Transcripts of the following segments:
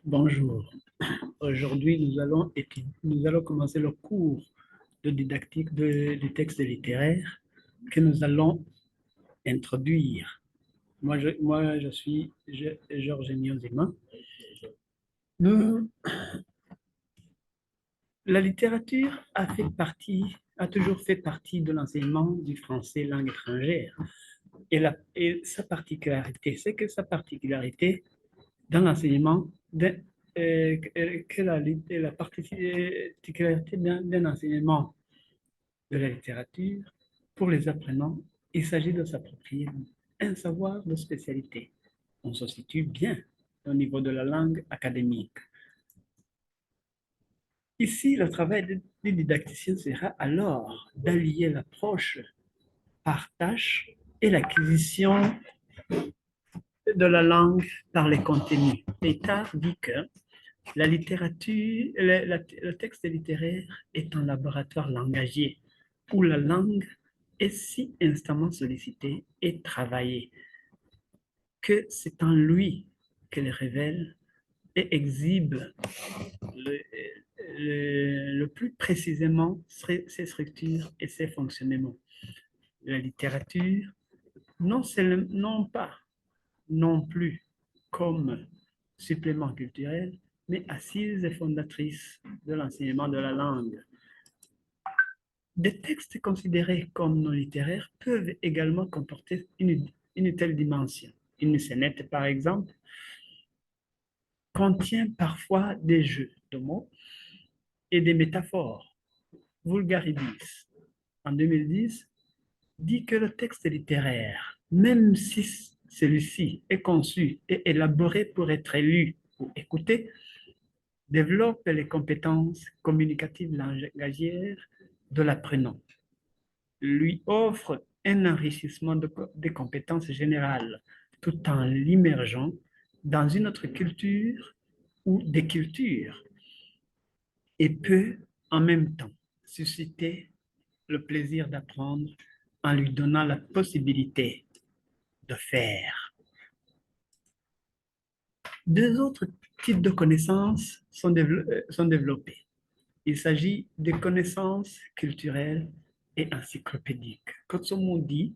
Bonjour. Aujourd'hui, nous allons commencer le cours de didactique du texte littéraire que nous allons introduire. Moi, je suis Georges Niozima. Nous, la littérature a toujours fait partie de l'enseignement du français langue étrangère. Et sa particularité, c'est que sa particularité dans l'enseignement, que la particularité d'un enseignement de la littérature, pour les apprenants, il s'agit de s'approprier un savoir de spécialité. On se situe bien au niveau de la langue académique. Ici, le travail du didacticien sera alors d'allier l'approche par tâche et l'acquisition de la langue par les contenus. Pétard dit que la littérature, le texte littéraire est un laboratoire langagier où la langue est si instamment sollicitée et travaillée que c'est en lui qu'elle révèle et exhibe le, le plus précisément ses structures et ses fonctionnements. La littérature, non pas, non plus comme supplément culturel, mais assise et fondatrice de l'enseignement de la langue. Des textes considérés comme non littéraires peuvent également comporter une telle dimension. Une scénette, par exemple, contient parfois des jeux de mots et des métaphores. Vulgaridis, en 2010, dit que le texte littéraire, même si celui-ci est conçu et élaboré pour être lu ou écouté, développe les compétences communicatives langagières de l'apprenant, lui offre un enrichissement des compétences générales tout en l'immergeant dans une autre culture ou des cultures et peut en même temps susciter le plaisir d'apprendre en lui donnant la possibilité de faire. Deux autres types de connaissances sont développés. Il s'agit des connaissances culturelles et encyclopédiques. Kotsomo dit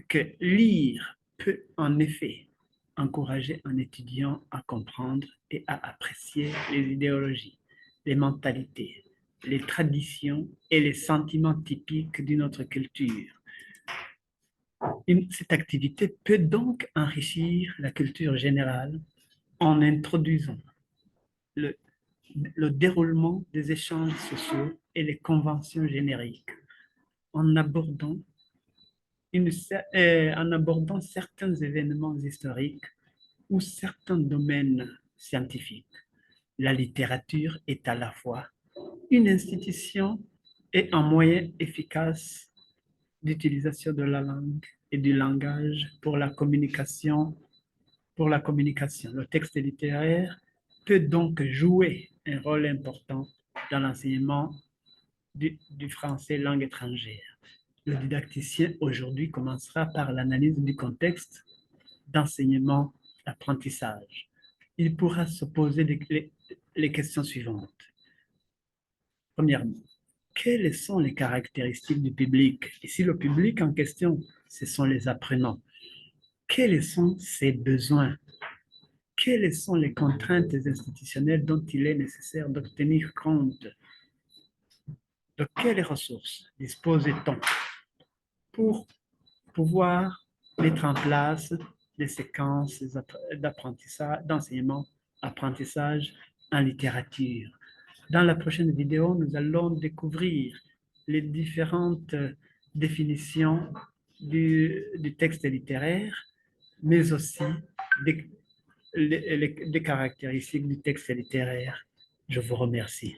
que lire peut en effet encourager un étudiant à comprendre et à apprécier les idéologies, les mentalités, les traditions et les sentiments typiques d'une autre culture. Cette activité peut donc enrichir la culture générale en introduisant le, le déroulement des échanges sociaux et les conventions génériques, en abordant, en abordant certains événements historiques ou certains domaines scientifiques. La littérature est à la fois une institution et un moyen efficace d'utilisation de la langue et du langage pour la communication. Le texte littéraire peut donc jouer un rôle important dans l'enseignement du français langue étrangère. Le didacticien aujourd'hui commencera par l'analyse du contexte d'enseignement-apprentissage. Il pourra se poser les questions suivantes. Premièrement, quelles sont les caractéristiques du public? Ici, le public en question, ce sont les apprenants. Quels sont ses besoins? Quelles sont les contraintes institutionnelles dont il est nécessaire de tenir compte? De quelles ressources dispose-t-on pour pouvoir mettre en place des séquences d'apprentissage, d'enseignement, apprentissage en littérature? Dans la prochaine vidéo, nous allons découvrir les différentes définitions du texte littéraire, mais aussi des caractéristiques du texte littéraire. Je vous remercie.